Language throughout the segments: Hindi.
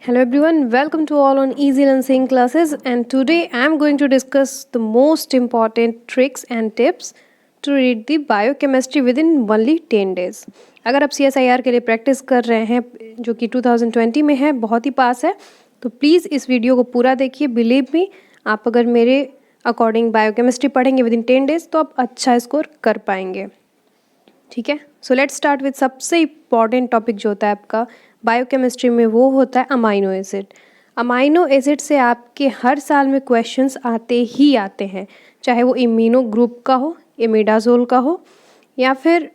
Hello everyone, welcome to all on Easy Learning classes, and today I am going to discuss the most important tricks and tips to read the biochemistry within only 10 days. अगर आप CSIR के लिए प्रैक्टिस कर रहे हैं जो कि 2020 में है, बहुत ही पास है, तो प्लीज़ इस वीडियो को पूरा देखिए. बिलीव मी, आप अगर मेरे अकॉर्डिंग बायोकेमिस्ट्री पढ़ेंगे विदिन 10 डेज तो आप अच्छा स्कोर कर पाएंगे. ठीक है, सो लेट्स स्टार्ट विद सबसे इम्पॉर्टेंट टॉपिक जो होता है आपका बायोकेमिस्ट्री में, वो होता है अमाइनो एसिड. अमाइनो एसिड से आपके हर साल में क्वेश्चंस आते ही आते हैं, चाहे वो इम्यूनो ग्रुप का हो, इमिडाजोल का हो, या फिर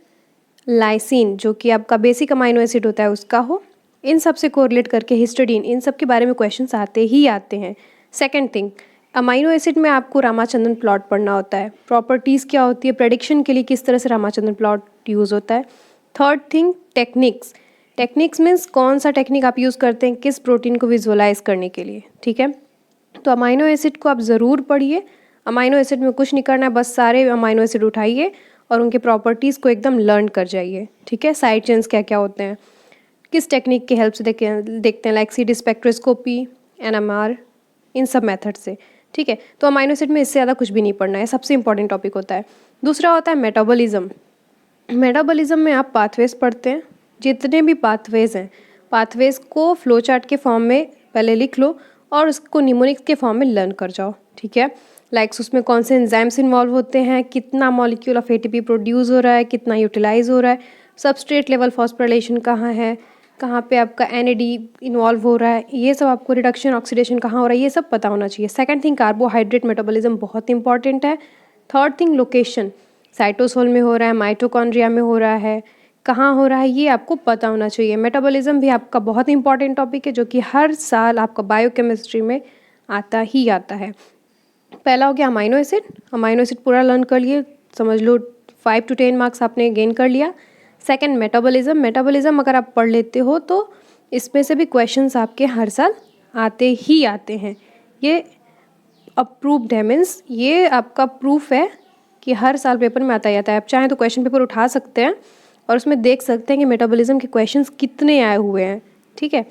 लाइसिन जो कि आपका बेसिक अमाइनो एसिड होता है उसका हो. इन सब से कोरिलेट करके हिस्टडीन, इन सब के बारे में क्वेश्चंस आते ही आते हैं. सेकेंड थिंग, अमाइनो एसिड में आपको रामाचंद्रन प्लॉट पढ़ना होता है. प्रॉपर्टीज़ क्या होती है, प्रेडिक्शन के लिए किस तरह से रामाचंद्रन प्लॉट यूज़ होता है. Third thing, techniques. Techniques means कौन सा टेक्निक आप यूज़ करते हैं किस प्रोटीन को विजुअलाइज करने के लिए. ठीक है, तो अमाइनो एसिड को आप ज़रूर पढ़िए. अमाइनो एसिड में कुछ नहीं करना है, बस सारे अमाइनो एसिड उठाइए और उनके प्रॉपर्टीज़ को एकदम लर्न कर जाइए. ठीक है, साइड चेन्स क्या क्या होते हैं, किस टेक्निक की हेल्प से देखते हैं, लाइक CD स्पेक्ट्रोस्कोपी, NMR, इन सब मेथड से. ठीक है, तो अमाइनो एसिड में इससे ज़्यादा कुछ भी नहीं पढ़ना है, सबसे इंपॉर्टेंट टॉपिक होता है. दूसरा होता है मेटाबॉलिज्म. मेटाबॉलिज्म में आप पाथवेज पढ़ते हैं. जितने भी पाथवेज हैं, पाथवेज को फ्लो चार्ट के फॉर्म में पहले लिख लो और उसको निमोनिक्स के फॉर्म में लर्न कर जाओ. ठीक है, लाइक्स उसमें कौन से एंजाइम्स इन्वॉल्व होते हैं, कितना मॉलिक्यूल ऑफ ATP प्रोड्यूस हो रहा है, कितना यूटिलाइज हो रहा है, सबस्ट्रेट लेवल फॉस्फोराइलेशन कहाँ है, कहाँ पे आपका NAD इन्वॉल्व हो रहा है, ये सब आपको रिडक्शन ऑक्सीडेशन कहाँ हो रहा है, ये सब पता होना चाहिए. सेकंड थिंग, कार्बोहाइड्रेट मेटाबॉलिज्म बहुत इंपॉर्टेंट है. थर्ड थिंग, लोकेशन, साइटोसोल में हो रहा है, माइटोकॉन्ड्रिया में हो रहा है, कहाँ हो रहा है, ये आपको पता होना चाहिए. मेटाबॉलिज्म भी आपका बहुत इंपॉर्टेंट टॉपिक है जो कि हर साल आपका बायोकेमिस्ट्री में आता ही आता है. पहला हो गया अमाइनो एसिड. अमाइनो एसिड पूरा लर्न कर लिए, समझ लो 5 to 10 मार्क्स आपने गेन कर लिया. Second, metabolism. मेटाबॉलिज्म अगर आप पढ़ लेते हो तो इसमें से भी क्वेश्चंस आपके हर साल आते ही आते हैं. ये अप्रूव्ड है, मीन्स ये आपका प्रूफ है कि हर साल पेपर में आता ही आता है. आप चाहें तो क्वेश्चन पेपर उठा सकते हैं और उसमें देख सकते हैं कि मेटाबॉलिज्म के क्वेश्चंस कितने आए हुए हैं. ठीक है,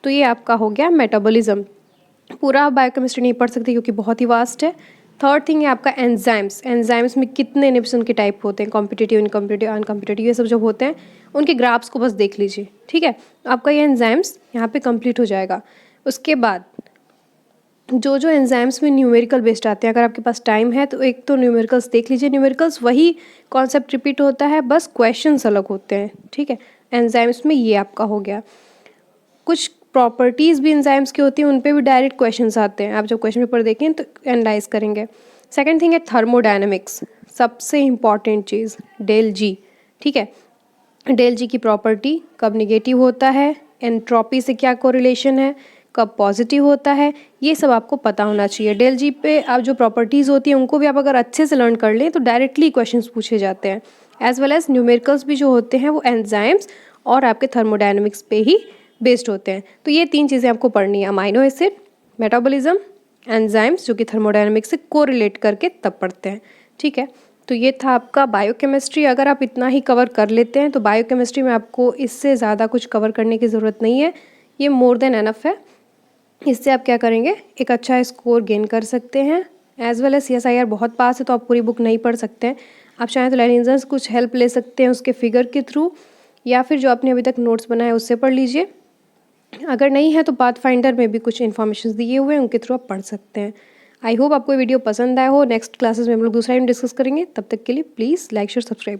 तो ये आपका हो गया मेटाबॉलिज्म. पूरा आप बायोकेमिस्ट्री नहीं पढ़ सकते क्योंकि बहुत ही वास्ट है. थर्ड थिंग है आपका एंजाइम्स. एंजाइम्स में कितने इनहिबिशन के टाइप होते हैं, कॉम्पिटिटिव, इनकॉम्पिटिटिव, अनकॉम्पिटिटिव, ये सब जब होते हैं उनके ग्राफ्स को बस देख लीजिए. ठीक है, तो आपका ये एंजाइम्स यहाँ पे कंप्लीट हो जाएगा. उसके बाद जो जो एंजाइम्स में न्यूमेरिकल बेस्ड आते हैं, अगर आपके पास टाइम है तो एक तो न्यूमेरिकल्स देख लीजिए. न्यूमेरिकल्स वही कॉन्सेप्ट रिपीट होता है, बस क्वेश्चंस अलग होते हैं. ठीक है, एंजाइम्स में ये आपका हो गया. कुछ प्रॉपर्टीज़ भी एंजाइम्स की होती हैं, उन पे भी डायरेक्ट क्वेश्चंस आते हैं. आप जब क्वेश्चन पेपर देखें तो एनालाइज करेंगे. सेकंड थिंग है थर्मोडायनेमिक्स. सबसे इम्पॉर्टेंट चीज़ डेल जी. ठीक है, डेल जी की प्रॉपर्टी, कब निगेटिव होता है, एंट्रोपी से क्या कोरिलेशन है, कब पॉजिटिव होता है, ये सब आपको पता होना चाहिए. डेल जी पे आप जो प्रॉपर्टीज़ होती हैं उनको भी आप अगर अच्छे से लर्न कर लें तो डायरेक्टली क्वेश्चंस पूछे जाते हैं. एज वेल एज न्यूमेरिकल्स भी जो होते हैं वो एंजाइम्स और आपके थर्मोडायनेमिक्स पे ही बेस्ड होते हैं. तो ये तीन चीज़ें आपको पढ़नी है, अमाइनो एसिड, मेटाबॉलिज्म, एंजाइम्स जो कि थर्मोडायनेमिक्स से कोरिलेट करके तब पढ़ते हैं. ठीक है, तो ये था आपका बायोकेमिस्ट्री. अगर आप इतना ही कवर कर लेते हैं तो बायोकेमिस्ट्री में आपको इससे ज़्यादा कुछ कवर करने की ज़रूरत नहीं है, ये मोर देन एनफ है. इससे आप क्या करेंगे, एक अच्छा स्कोर गेन कर सकते हैं. एज वेल एज CSIR बहुत पास है तो आप पूरी बुक नहीं पढ़ सकते हैं. आप चाहें तो लाइनेंजर्स कुछ हेल्प ले सकते हैं उसके फिगर के थ्रू, या फिर जो आपने अभी तक नोट्स बनाए उससे पढ़ लीजिए. अगर नहीं है तो पाथफाइंडर में भी कुछ इन्फॉर्मेशन दिए हुए हैं, उनके थ्रू आप पढ़ सकते हैं. आई होप आपको वीडियो पसंद आया हो. नेक्स्ट क्लासेस में हम लोग दूसरा डिस्कस करेंगे. तब तक के लिए प्लीज़ लाइक शेयर सब्सक्राइब करें.